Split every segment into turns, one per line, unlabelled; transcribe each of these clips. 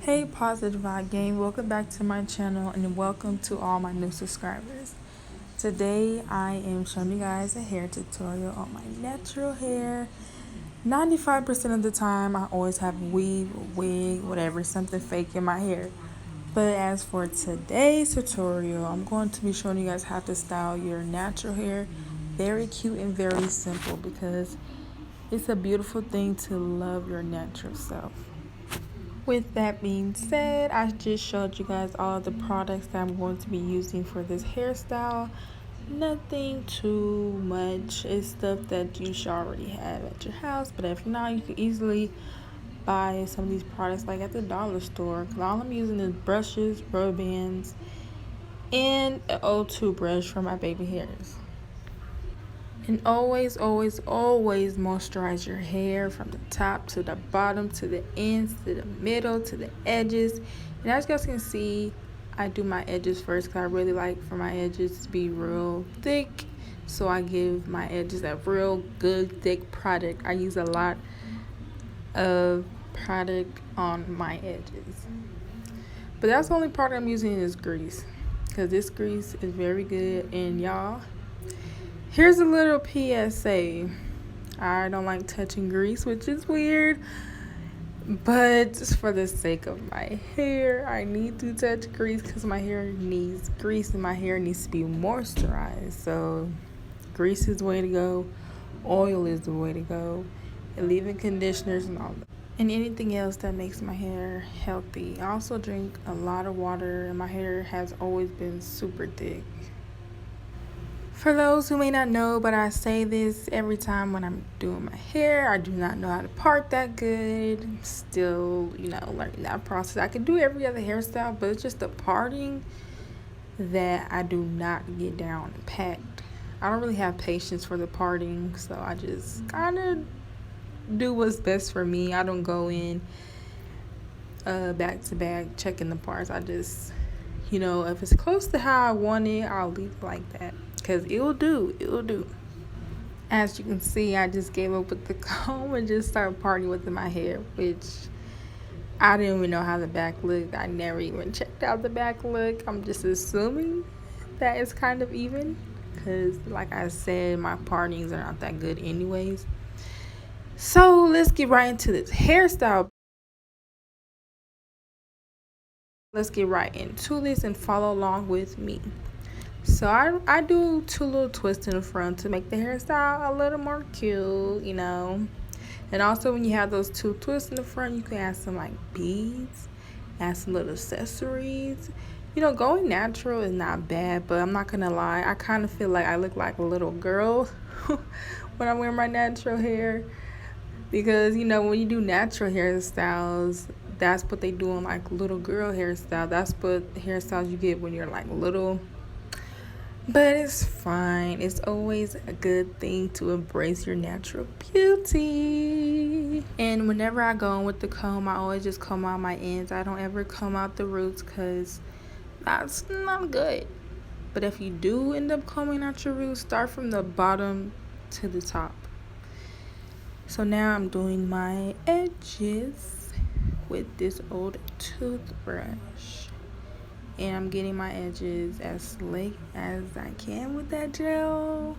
Hey positive vibe gang, welcome back to my channel and welcome to all my new subscribers. Today I am showing you guys a hair tutorial on my natural hair. 95% of the time I always have weave, wig, whatever, something fake in my hair. But as for today's tutorial, I'm going to be showing you guys how to style your natural hair. Very cute and very simple because it's a beautiful thing to love your natural self. With that being said, I just showed you guys all of the products that I'm going to be using for this hairstyle. Nothing too much. It's stuff that you should already have at your house, but if not, you can easily buy some of these products like at the dollar store. Because all I'm using is brushes, rubber bands, and an O2 brush for my baby hairs. And always moisturize your hair from the top to the bottom, to the ends, to the middle, to the edges. And as you guys can see, I do my edges first because I really like for my edges to be real thick. So I give my edges a real good thick product. I use a lot of product on my edges. But that's the only product I'm using is grease, because this grease is very good. And y'all, here's a little PSA. I don't like touching grease, which is weird, but just for the sake of my hair, I need to touch grease because my hair needs grease and my hair needs to be moisturized. So grease is the way to go, oil is the way to go, and leave-in conditioners and all that. And anything else that makes my hair healthy. I also drink a lot of water and my hair has always been super thick. For those who may not know, but I say this every time when I'm doing my hair, I do not know how to part that good. I'm still, learning that process. I can do every other hairstyle, but it's just the parting that I do not get down and packed. I don't really have patience for the parting, so I just kind of do what's best for me. I don't go in back to back checking the parts. I just, if it's close to how I want it, I'll leave it like that. Because it'll do. As you can see, I just gave up with the comb and just started parting with my hair, which I didn't even know how the back looked. I never even checked out the back look. I'm just assuming that it's kind of even, because like I said, my partings are not that good anyways. So let's get right into this hairstyle. Let's get right into this and follow along with me. So I do two little twists in the front to make the hairstyle a little more cute, And also when you have those two twists in the front, you can add some like beads, add some little accessories. Going natural is not bad, but I'm not gonna lie, I kind of feel like I look like a little girl when I'm wearing my natural hair. Because, when you do natural hairstyles, that's what they do in like little girl hairstyle. That's what hairstyles you get when you're like little. But it's fine. It's always a good thing to embrace your natural beauty. And whenever I go in with the comb, I always just comb out my ends. I don't ever comb out the roots because that's not good. But if you do end up combing out your roots, start from the bottom to the top. So now I'm doing my edges with this old toothbrush. And I'm getting my edges as slick as I can with that gel.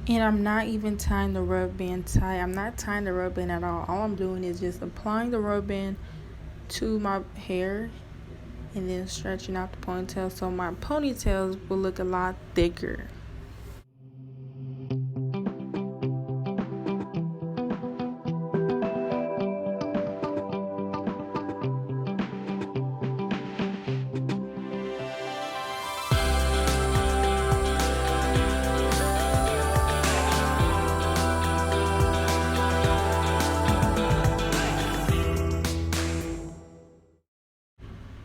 And I'm not even tying the rubber band tight. I'm not tying the rubber band at all. All I'm doing is just applying the rubber band to my hair and then stretching out the ponytail so my ponytails will look a lot thicker.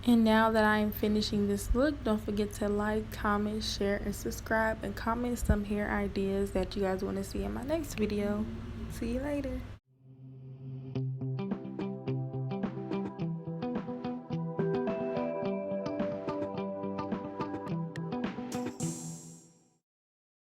And now that I am finishing this look, don't forget to like, comment, share, and subscribe, and comment some hair ideas that you guys want to see in my next video. See you later.